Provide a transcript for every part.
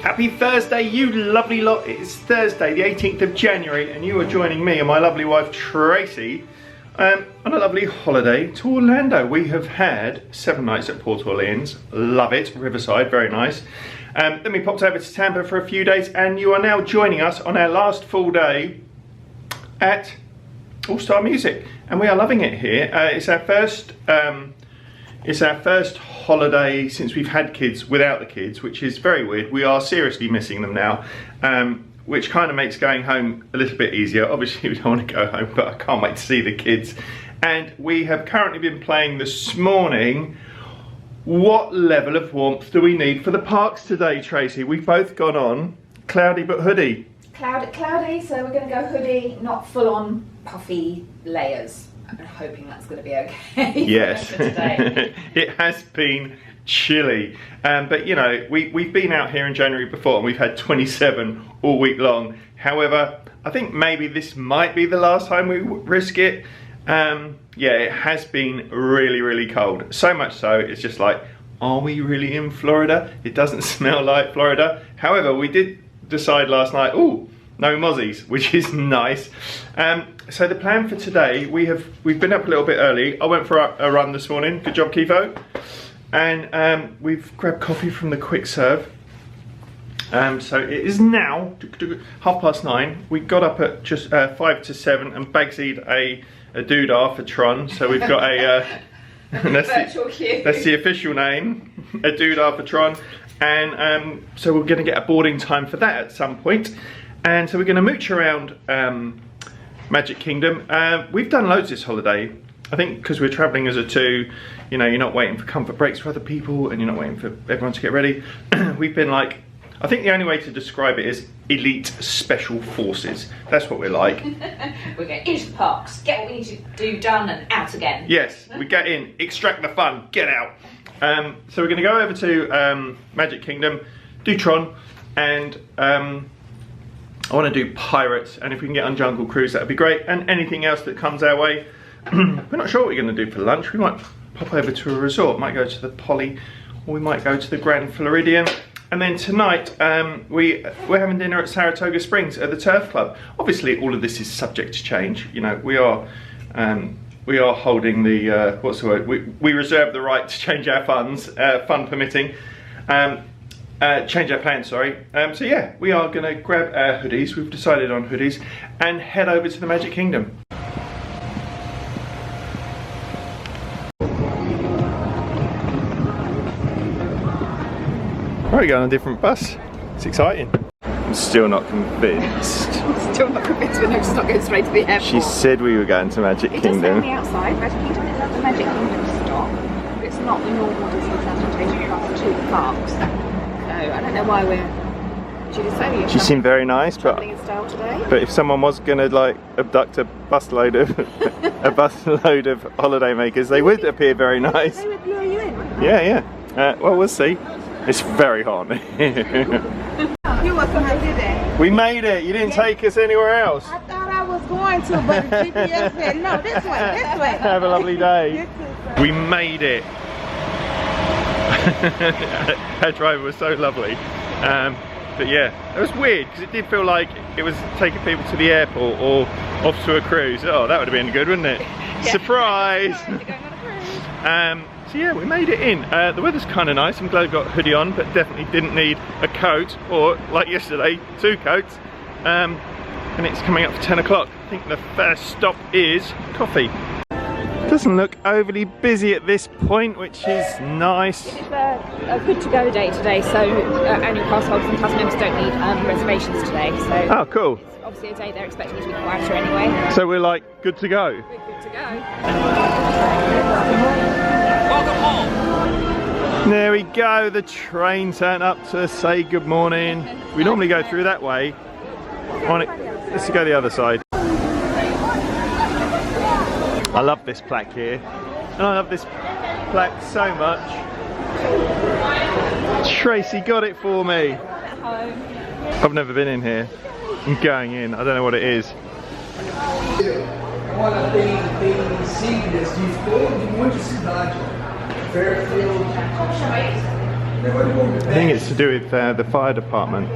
Happy Thursday, you lovely lot. It's Thursday, the 18th of January, and you are joining me and my lovely wife Tracy on a lovely holiday to Orlando. We have had 7 nights at Port Orleans. Love it. Riverside, very nice. Then we popped over to Tampa for a few days, and you are now joining us on our last full day at All Star Music, and we are loving it here. It's our first holiday since we've had kids without the kids, which is very weird. We are seriously missing them now, which kind of makes going home a little bit easier. Obviously we don't want to go home, but I can't wait to see the kids. And we have currently been playing this morning, what level of warmth do we need for the parks today, Tracy? We've both gone on cloudy but hoodie. Cloudy, so we're going to go hoodie, not full on puffy layers. I'm hoping that's going to be okay. Yes, for today. It has been chilly, but you know, we've been out here in January before and we've had 27 all week long. However, I think maybe this might be the last time we risk it. Yeah, it has been really, really cold. So much so, it's just like, are we really in Florida? It doesn't smell like Florida. However, we did decide last night, oh, no mozzies, which is nice. So the plan for today, we've been up a little bit early. I went for a run this morning. Good job, Kivo. And we've grabbed coffee from the quick serve. So it is now 9:30. We got up at just 5 to 7 and bagsied a doodah for Tron. So we've got a that's the official name, a doodah for Tron. And so we're going to get a boarding time for that at some point. And so we're going to mooch around Magic Kingdom. We've done loads this holiday. I think because we're travelling as a two, you know, you're not waiting for comfort breaks for other people and you're not waiting for everyone to get ready. We've been like, I think the only way to describe it is elite special forces. That's what we're like. We're going into the parks, get what we need to do done and out again. Yes, we get in, extract the fun, get out. So we're going to go over to Magic Kingdom, do Tron, and I want to do Pirates, and if we can get on Jungle Cruise, that would be great, and anything else that comes our way. We're not sure what we're going to do for lunch. We might pop over to a resort, might go to the Poly, or we might go to the Grand Floridian. And then tonight, we're having dinner at Saratoga Springs at the Turf Club. Obviously, all of this is subject to change. You know, we are holding the, what's the word? We reserve the right to change our funds, fun permitting. Change our plans, sorry. So yeah, we are going to grab our hoodies. We've decided on hoodies and head over to the Magic Kingdom. Right, we're going on a different bus. It's exciting. I'm still not convinced. Still not convinced we're just not going straight to the airport. She said we were going to Magic Kingdom. It does say on the outside, Magic Kingdom is at the Magic Kingdom stop. But it's not the normal Disney transportation bus to the parks. I don't know why she seemed very nice, but if someone was gonna like abduct a busload of holiday makers, they would appear very nice. They would lure you in, wouldn't they? Yeah. Well, we'll see. It's very hot. You wasn't did it. We made it. You didn't take us anywhere else. I thought I was going to, but the GPS said no. This way. Have a lovely day. We made it. Our driver was so lovely, but yeah, it was weird because it did feel like it was taking people to the airport or off to a cruise. Oh, that would have been good, wouldn't it? Yeah. Surprise! So yeah, we made it in. The weather's kind of nice. I'm glad I got a hoodie on, but definitely didn't need a coat, or like yesterday, 2 coats. And it's coming up for 10 o'clock. I think the first stop is coffee. Doesn't look overly busy at this point, which is nice. It's a good to go day today, so only pass holders and pass members don't need reservations today. So oh, cool. It's obviously a day they're expecting it to be quieter anyway. So we're like good to go. We're good to go. Welcome home. There we go. The train turned up to say good morning. We normally go through that way. Let's go the other side. I love this plaque here, and I love this plaque so much. Tracy got it for me. I've never been in here. I'm going in. I don't know what it is. Olha, tem siglas de todos, um monte de cidade. Fairfield. I think it's to do with the fire department.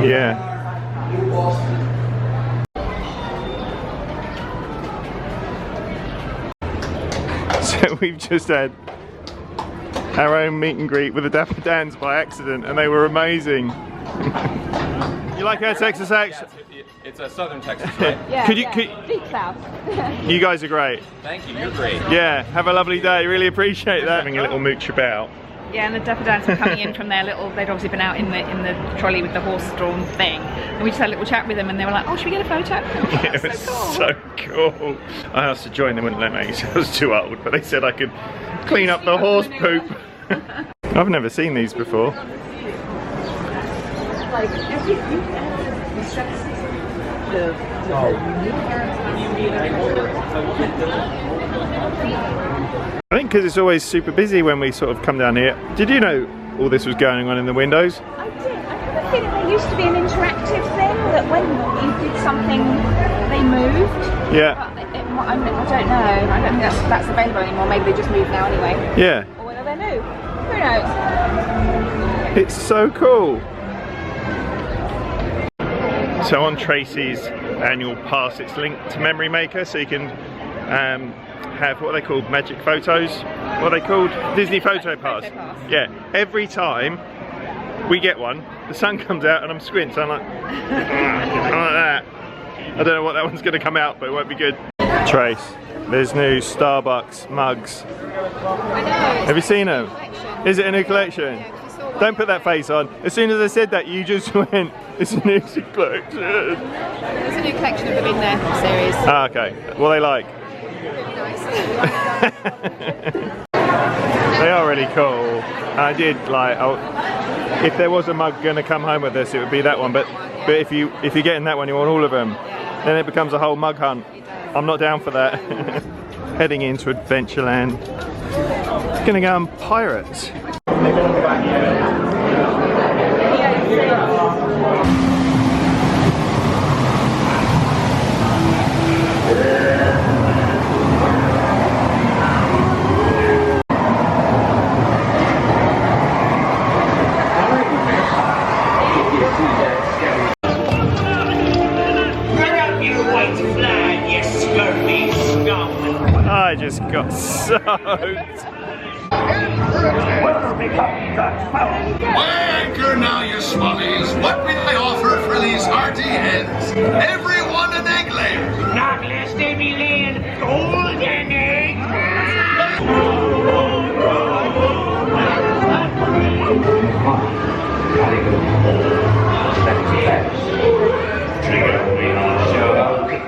Yeah. So we've just had our own meet and greet with the Dapper Dans by accident, and they were amazing. You like our Texas accent? It's a southern Texas, right? Yeah, Could you- yeah. could- Deep South. You guys are great. Thank you, you're great. Yeah, have a lovely day. Really appreciate that. Having a little mooch about. Yeah, and the Dapper Dans were coming in from their little, they'd obviously been out in the trolley with the horse-drawn thing. And we just had a little chat with them and they were like, oh, should we get a photo? It was so cool. I asked to join, they wouldn't let me, so I was too old, but they said I could clean up the horse poop. I've never seen these before. Like, I think because it's always super busy when we sort of come down here. Did you know all this was going on in the windows? I did. I have a feeling there used to be an interactive thing that when you did something, they moved. Yeah. But I don't know. I don't think that's available anymore. Maybe they just moved now anyway. Yeah. Or whether they're new. Who knows? It's so cool. So on Tracy's annual pass, it's linked to Memory Maker, so you can have what are they called, magic photos. What are they called? Disney Photo Pass. Yeah. Every time we get one, the sun comes out and I'm squint. So I'm like, I'm like that. I don't know what that one's going to come out, but it won't be good. Trace, there's new Starbucks mugs. I know. Have you seen them? Is it a new collection? Don't put that face on. As soon as I said that, you just went, it's a new collection. There's a new collection of them in their series. Ah, okay. What they like? Really nice. They are really cool. I did like, if there was a mug going to come home with us, it would be that one. But if you're getting that one, you want all of them. Then it becomes a whole mug hunt. I'm not down for that. Heading into Adventureland. Gonna go on Pirates. I just got soaked. Anchor now, you swallies. What will I offer for these hearty heads? Every one an egg layer. Not less they be laying golden eggs.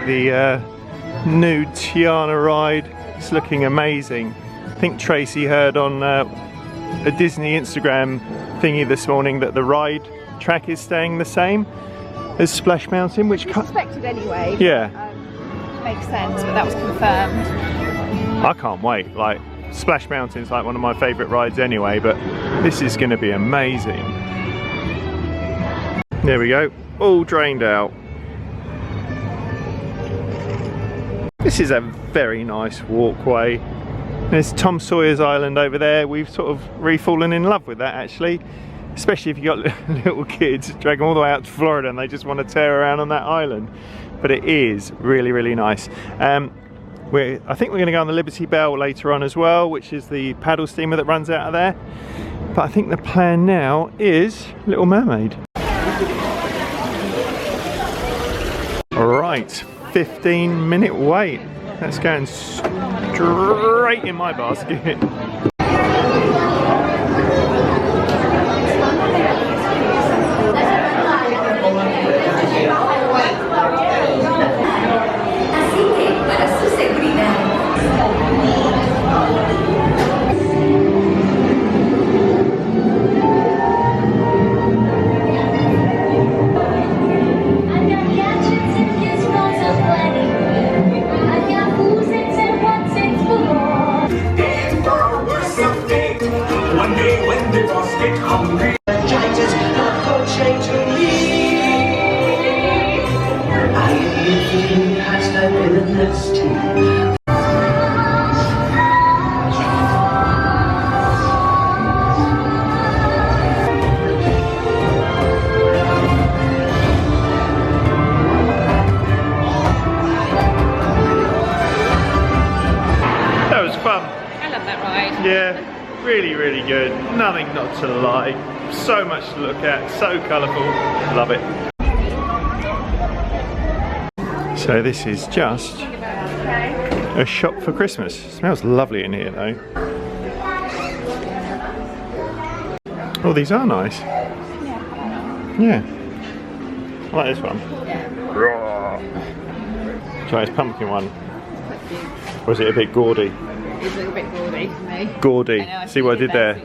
The new Tiana ride. It's looking amazing. I think Tracy heard on a Disney Instagram thingy this morning that the ride track is staying the same as Splash Mountain, which Expected anyway. yeah, Makes sense, but that was confirmed. I can't wait. Like Splash Mountain's like one of my favourite rides anyway, but this is going to be amazing. There we go, all drained out. This is a very nice walkway. There's Tom Sawyer's Island over there. We've sort of fallen in love with that actually, especially if you've got little kids. Drag them all the way out to Florida and they just want to tear around on that island. But it is really, really nice. I think we're going to go on the Liberty Bell later on as well, which is the paddle steamer that runs out of there. But I think the plan now is Little Mermaid. Alright, 15-minute wait. That's going straight in my basket. ride. Yeah, really, really good. Nothing not to like. So much to look at, so colourful. Love it. So this is just a shop for Christmas. Smells lovely in here though. Oh, these are nice. Yeah. I like this one. Try this pumpkin one. Or is it a bit gaudy? It's a little bit gaudy for me. Gaudy. I See what I did there?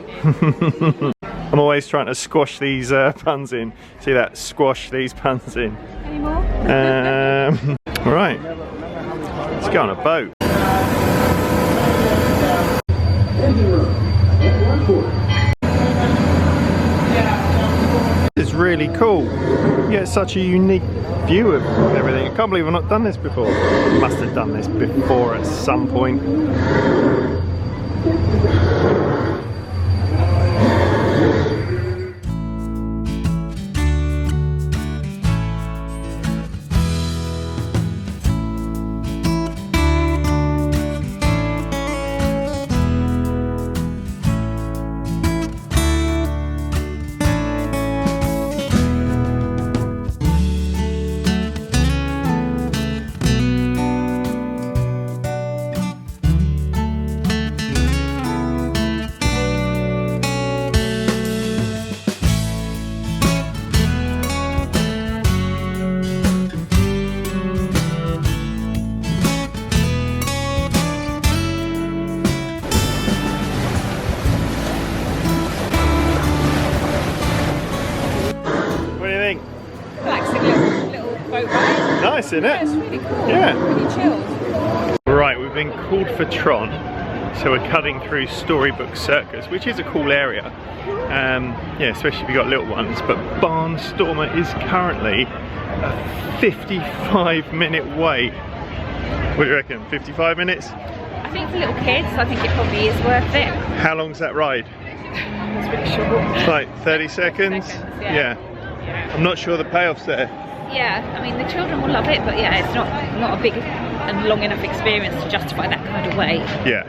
I'm always trying to squash these puns in. See that? Squash these puns in. Any more? Alright. Let's go on a boat. It's really cool. You get such a unique view of everything. I can't believe I've not done this before. Must have done this before at some point. Nice, isn't it? Yeah, it's really cool. Yeah. Really chilled. Right, we've been called for Tron, so we're cutting through Storybook Circus, which is a cool area. Yeah, especially if you've got little ones. But Barnstormer is currently a 55-minute wait. What do you reckon? 55 minutes? I think for little kids, I think it probably is worth it. How long's that ride? It's really short. It's like 30 seconds? Yeah. I'm not sure the payoff's there. Yeah, I mean the children will love it, but yeah, it's not a big and long enough experience to justify that kind of wait. Yeah.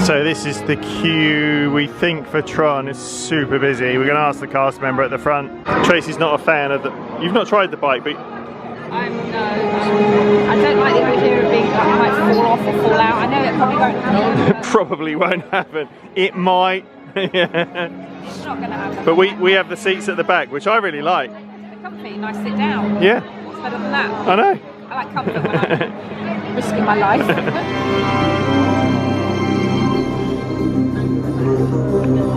So this is the queue, we think, for Tron. It's super busy. We're going to ask the cast member at the front. Tracy's not a fan of the... You've not tried the bike, but... I don't like the idea of being like, it might fall off or fall out. I know it probably won't happen. Probably won't happen. It might. It's not going to happen. But we have the seats at the back, which I really like. They're comfy, nice sit down. Yeah. What's better than that? I know. I like comfort when I'm risking my life.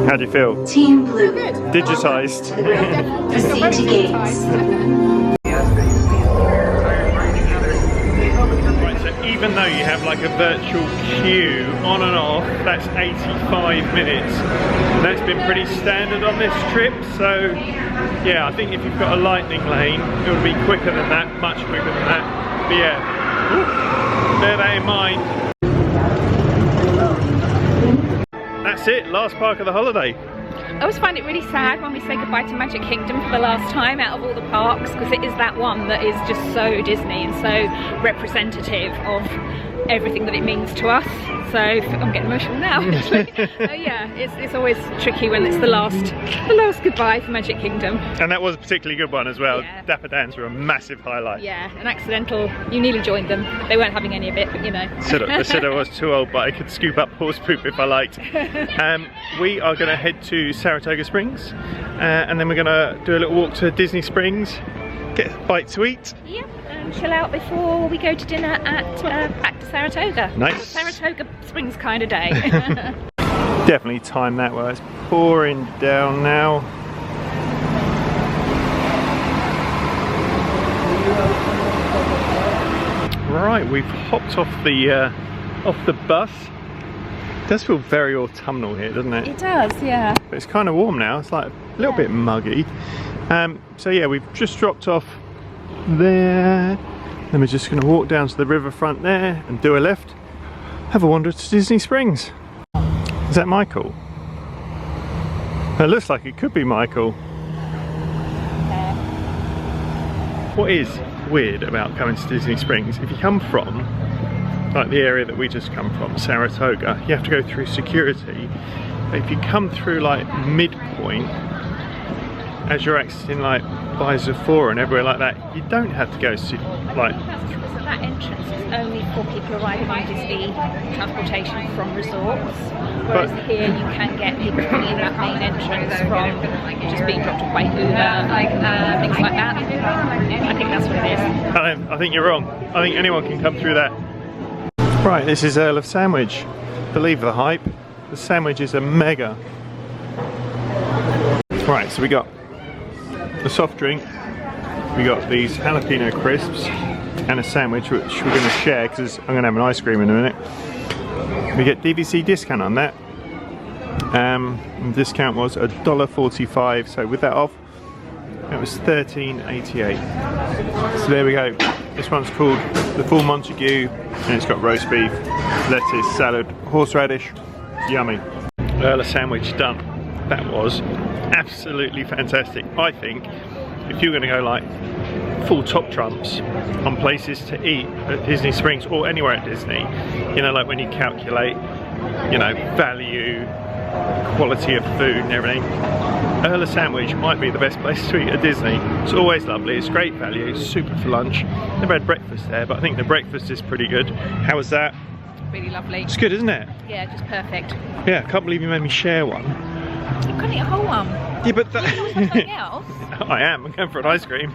How do you feel? Team Blue, Digitised. proceed to gates. Right, so even though you have like a virtual queue on and off, that's 85 minutes. And that's been pretty standard on this trip, so yeah, I think if you've got a lightning lane, it'll be quicker than that, much quicker than that. But yeah, bear that in mind. That's it, last park of the holiday. I always find it really sad when we say goodbye to Magic Kingdom for the last time out of all the parks, because it is that one that is just so Disney and so representative of everything that it means to us. So I'm getting emotional now. Yeah, it's always tricky when it's the last goodbye for Magic Kingdom. And that was a particularly good one as well. Yeah. Dapper Dans were a massive highlight. Yeah, an accidental. You nearly joined them. They weren't having any of it, but you know. I said I was too old, but I could scoop up horse poop if I liked. We are going to head to Saratoga Springs, and then we're going to do a little walk to Disney Springs, get a bite to eat. Yep, and chill out before we go to dinner at back to Saratoga. Nice. Saratoga Springs kind of day. Definitely time that well. It's pouring down now. Right, we've hopped off the bus. It does feel very autumnal here, doesn't it? It does, yeah. But it's kind of warm now. It's like a little bit muggy. So yeah, we've just dropped off there. Then we're just going to walk down to the riverfront there and do a left. Have a wander to Disney Springs. Is that Michael? It looks like it could be Michael. What is weird about coming to Disney Springs, if you come from like the area that we just come from, Saratoga, you have to go through security. But if you come through like midpoint, as you're exiting like by Sephora and everywhere like that, you don't have to go like. That entrance is only for people arriving on Disney transportation from resorts, whereas here you can get people coming in that main entrance from just being dropped off by Uber, things like that. I think that's what it is. I think you're wrong. I think anyone can come through that. Right, this is Earl of Sandwich. Believe the hype. The sandwiches are mega. Right, so we got the soft drink, we got these jalapeno crisps, and a sandwich which we're going to share because I'm going to have an ice cream in a minute. We get DVC discount on that. The discount was $1.45, so with that off it was $13.88. So there we go. This one's called the Full Montague and it's got roast beef, lettuce, salad, horseradish. Yummy. Earl of Sandwich done. That was absolutely fantastic. I think if you're going to go like full top trumps on places to eat at Disney Springs or anywhere at Disney, you know, like when you calculate, you know, value, quality of food and everything, Earl of Sandwich might be the best place to eat at Disney. It's always lovely, it's great value, it's super for lunch. Never had breakfast there, but I think the breakfast is pretty good. How was that? Really lovely. It's good, isn't it? Yeah, just perfect. Yeah, I can't believe you made me share one. You couldn't eat a whole one. Yeah, but that... Something else. I am. I'm going for an ice cream.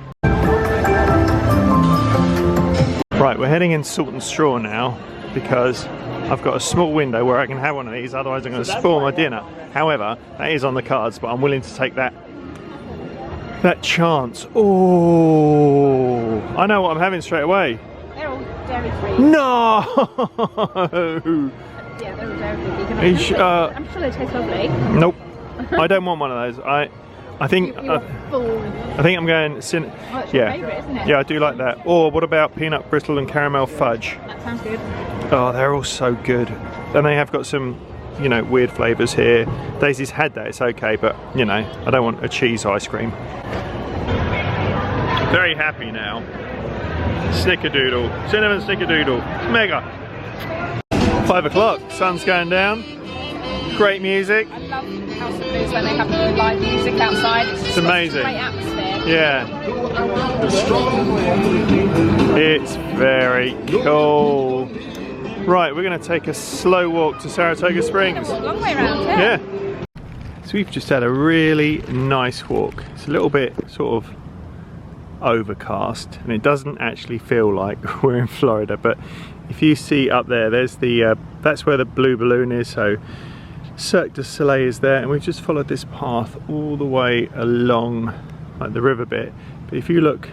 Right, we're heading in Salt and Straw now because I've got a small window where I can have one of these, otherwise I'm going to spoil my dinner. However, that is on the cards, but I'm willing to take that chance. Oh, I know what I'm having straight away. They're all dairy free. No! Yeah, they're all dairy free. I'm sure they taste lovely. Nope. I don't want one of those. I think I'm going. Oh, it's your favourite, isn't it? Yeah, I do like that. Or what about peanut brittle and caramel fudge? That sounds good. Oh, they're all so good. And they have got some, you know, weird flavours here. Daisy's had that, it's okay, but you know, I don't want a cheese ice cream. Very happy now. Snickerdoodle, cinnamon snickerdoodle, mega. 5 o'clock, sun's going down. Great music. I love House of Blues when they have live music outside. It's amazing. Great atmosphere. Yeah. It's very cool. Right, we're going to take a slow walk to Saratoga Springs. A long way around, yeah. So we've just had a really nice walk. It's a little bit sort of overcast and it doesn't actually feel like we're in Florida, but if you see up there, there's the that's where the blue balloon is, so Cirque du Soleil is there, and we've just followed this path all the way along like the river bit. But if you look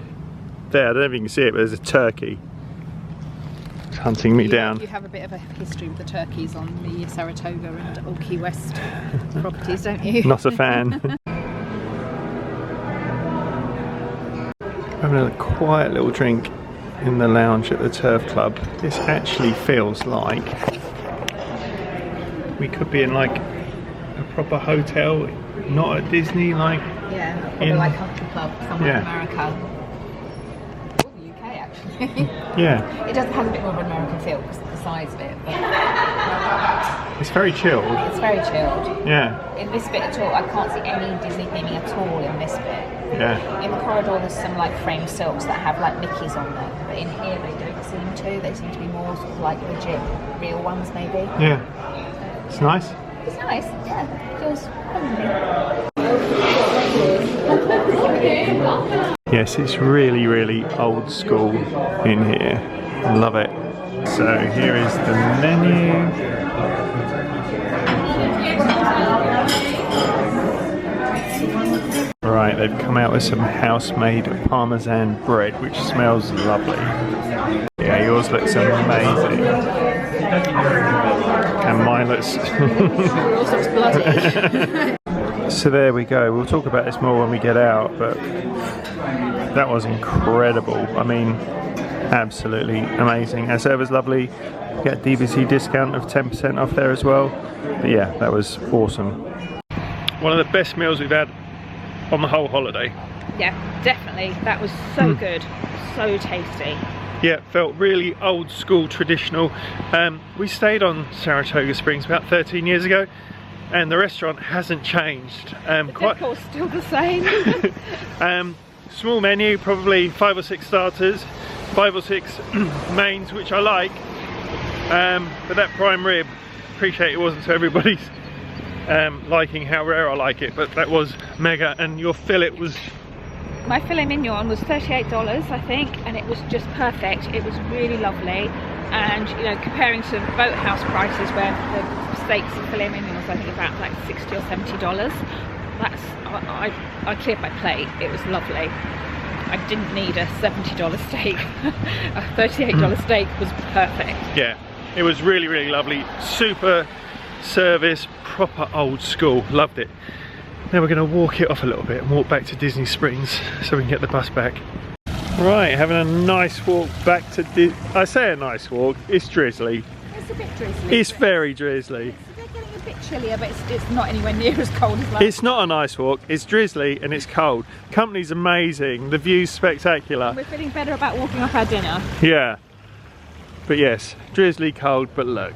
there, I don't know if you can see it, but there's a turkey. It's hunting me down. You have a bit of a history with the turkeys on the Saratoga and Old Key West properties, don't you? Not a fan. Having a quiet little drink in the lounge at the Turf Club. This actually feels like we could be in like a proper hotel, not at Disney, like probably like country club somewhere in America. Or the UK actually. Yeah. It does have a bit more of an American feel because of the size of it. But it's very chilled. It's very chilled. Yeah. In this bit at all, I can't see any Disney theming at all in this bit. Yeah. In the corridor there's some like framed silks that have like Mickeys on them, but in here they don't seem to. They seem to be more sort of like legit, real ones maybe. Yeah. It's nice. It's nice, yeah. Feels Yes, it's really, really old school in here. I love it. So here is the menu. Right, they've come out with some house-made Parmesan bread, which smells lovely. Yeah, yours looks amazing. And mine looks... So there we go. We'll talk about this more when we get out, but that was incredible. I mean, absolutely amazing. Our server's lovely. Get a DVC discount of 10% off there as well. But yeah, that was awesome. One of the best meals we've had on the whole holiday. Yeah, definitely. That was so good. So tasty. Yeah, felt really old school, traditional. We stayed on Saratoga Springs about 13 years ago, and the restaurant hasn't changed. The decor's still the same. Small menu, probably 5 or 6 starters, 5 or 6 mains, which I like. But that prime rib, appreciate it wasn't to everybody's liking how rare I like it, but that was mega. And your fillet was... My filet mignon was $38, I think, and it was just perfect. It was really lovely, and you know, comparing to boathouse prices where the steaks and filet mignon was I think about like $60 or $70. That's I cleared my plate. It was lovely. I didn't need a $70 steak. A $38 steak was perfect. Yeah, it was really, really lovely. Super service, proper old school. Loved it. Now we're going to walk it off a little bit and walk back to Disney Springs so we can get the bus back. Right, having a nice walk back to I say a nice walk, it's drizzly. It's a bit drizzly. It's very drizzly. It's getting a bit chillier, but it's not anywhere near as cold as last. It's not a nice walk, it's drizzly and it's cold. Company's amazing, the view's spectacular. We're feeling better about walking off our dinner. Yeah. But yes, drizzly, cold, but look.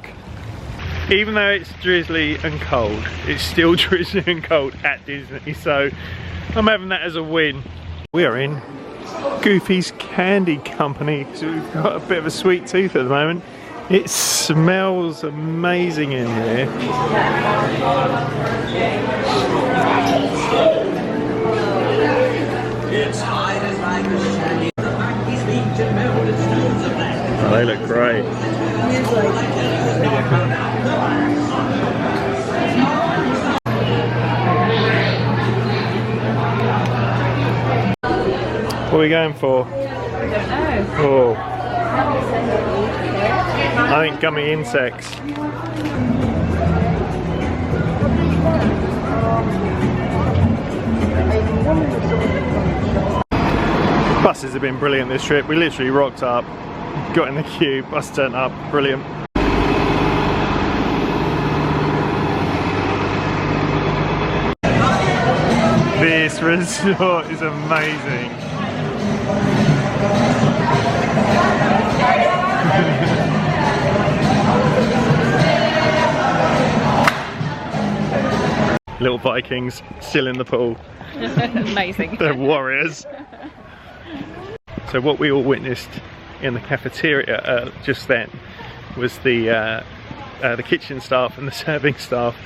Even though it's drizzly and cold, it's still drizzly and cold at Disney, so I'm having that as a win. We are in Goofy's Candy Company, so we've got a bit of a sweet tooth at the moment. It smells amazing in here. Oh, they look great. What are we going for? I don't know. Oh, I think gummy insects. Buses have been brilliant this trip. We literally rocked up, got in the queue, bus turned up, brilliant. This resort is amazing. Little Vikings still in the pool. Amazing. They're warriors. So what we all witnessed in the cafeteria just then was the kitchen staff and the serving staff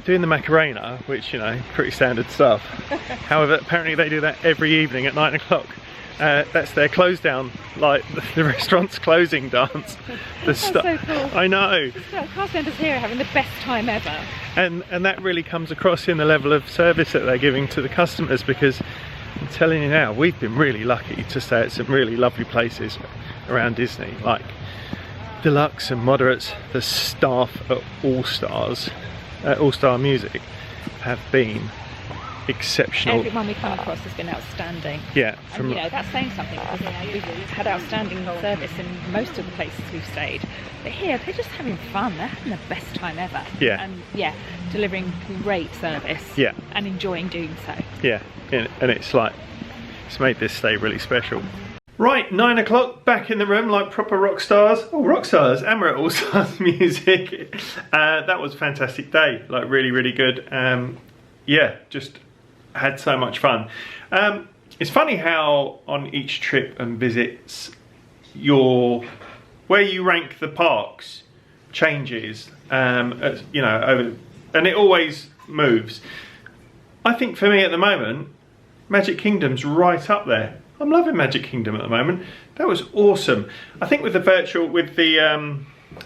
doing the Macarena, which, you know, pretty standard stuff. However, apparently they do that every evening at 9 o'clock. That's their close down, like the restaurant's closing dance. That's so cool. I know. Cast members here are having the best time ever. And that really comes across in the level of service that they're giving to the customers, because I'm telling you now, we've been really lucky to stay at some really lovely places around Disney, like Deluxe and Moderates. The staff at All Star Music have been exceptional. Everyone we come across has been outstanding. Yeah, and you know, that's saying something, because we've had outstanding service in most of the places we've stayed. But here, they're just having fun. They're having the best time ever. Yeah. And yeah, delivering great service. Yeah. And enjoying doing so. Yeah, and it's like, it's made this stay really special. Right, 9 o'clock, back in the room like proper rock stars. Oh, rock stars, and we're at All Stars Music. That was a fantastic day, like really, really good. Yeah, just had so much fun. It's funny how on each trip and visits, where you rank the parks changes, you know, and it always moves. I think for me at the moment, Magic Kingdom's right up there. I'm loving Magic Kingdom at the moment. That was awesome. I think with the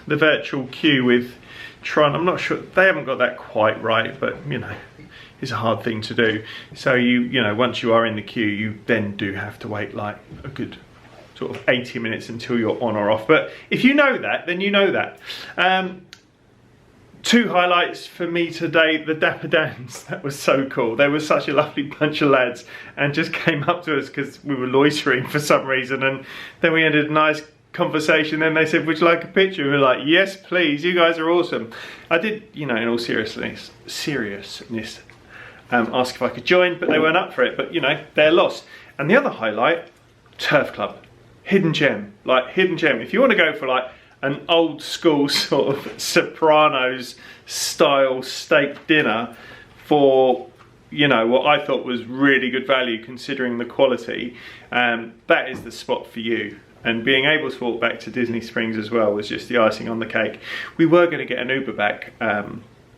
virtual queue with Tron, I'm not sure, they haven't got that quite right, but you know, it's a hard thing to do. So you know, once you are in the queue, you then do have to wait like a good sort of 80 minutes until you're on or off. But if you know that, then you know that. Two highlights for me today, the Dapper Dans. That was so cool. They were such a lovely bunch of lads and just came up to us because we were loitering for some reason, and then we ended a nice conversation. Then they said, would you like a picture? And we were like, yes please, you guys are awesome. I did, you know, in all seriousness, ask if I could join, but they weren't up for it. But you know, they're lost. And the other highlight, Turf Club. hidden gem, like hidden gem. If you want to go for like an old school sort of Sopranos style steak dinner for, you know, what I thought was really good value considering the quality, that is the spot for you. And being able to walk back to Disney Springs as well was just the icing on the cake. We were going to get an Uber back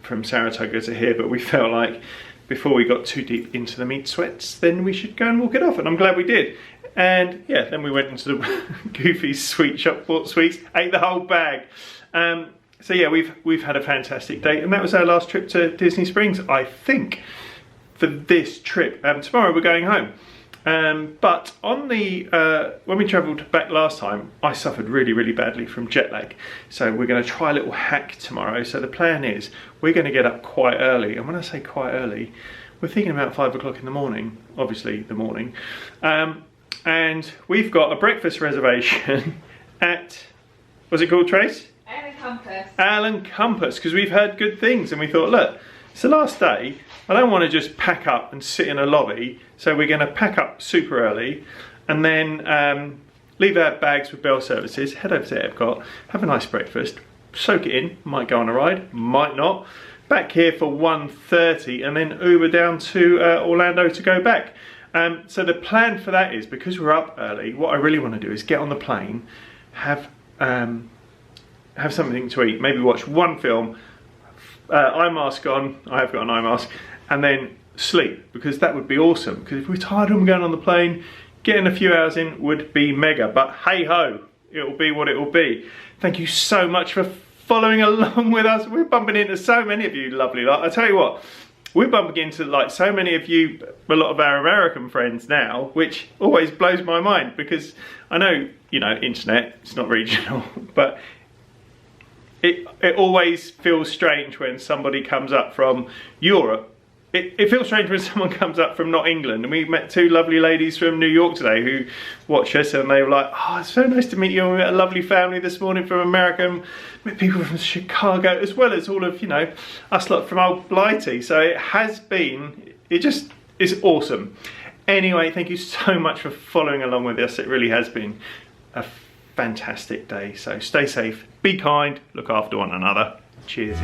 from Saratoga to here, but we felt like before we got too deep into the meat sweats, then we should go and walk it off, and I'm glad we did. And yeah, then we went into the Goofy's sweet shop, bought sweets, ate the whole bag. So yeah, we've had a fantastic day, and that was our last trip to Disney Springs, I think, for this trip. Tomorrow we're going home. But on the when we travelled back last time, I suffered really badly from jet lag. So we're going to try a little hack tomorrow. So the plan is we're going to get up quite early, and when I say quite early, we're thinking about 5 o'clock in the morning, obviously the morning. And we've got a breakfast reservation at, what's it called, Trace? Allen Compass, because we've heard good things, and we thought, look, it's the last day, I don't want to just pack up and sit in a lobby, so we're going to pack up super early and then leave our bags with bell services, head over to Epcot, have a nice breakfast, soak it in, might go on a ride, might not, back here for 1:30 and then Uber down to Orlando to go back. So the plan for that is, because we're up early, what I really want to do is get on the plane, have something to eat, maybe watch one film, eye mask on, I have got an eye mask, and then sleep, because that would be awesome. Because if we're tired and we're going on the plane, getting a few hours in would be mega, but hey ho, it'll be what it will be. Thank you so much for following along with us. We're bumping into so many of you lovely lot. I tell you what, we're bumping into like so many of you, a lot of our American friends now, which always blows my mind, because I know, you know, internet, it's not regional, but it always feels strange when somebody comes up from Europe. It feels strange when someone comes up from not England. And we met two lovely ladies from New York today who watch us, and they were like, oh, it's so nice to meet you. And we met a lovely family this morning from America, and met people from Chicago, as well as all of, you know, us lot from old Blighty. So it has been, it just is awesome. Anyway, thank you so much for following along with us. It really has been a fantastic day. So stay safe, be kind, look after one another. Cheers.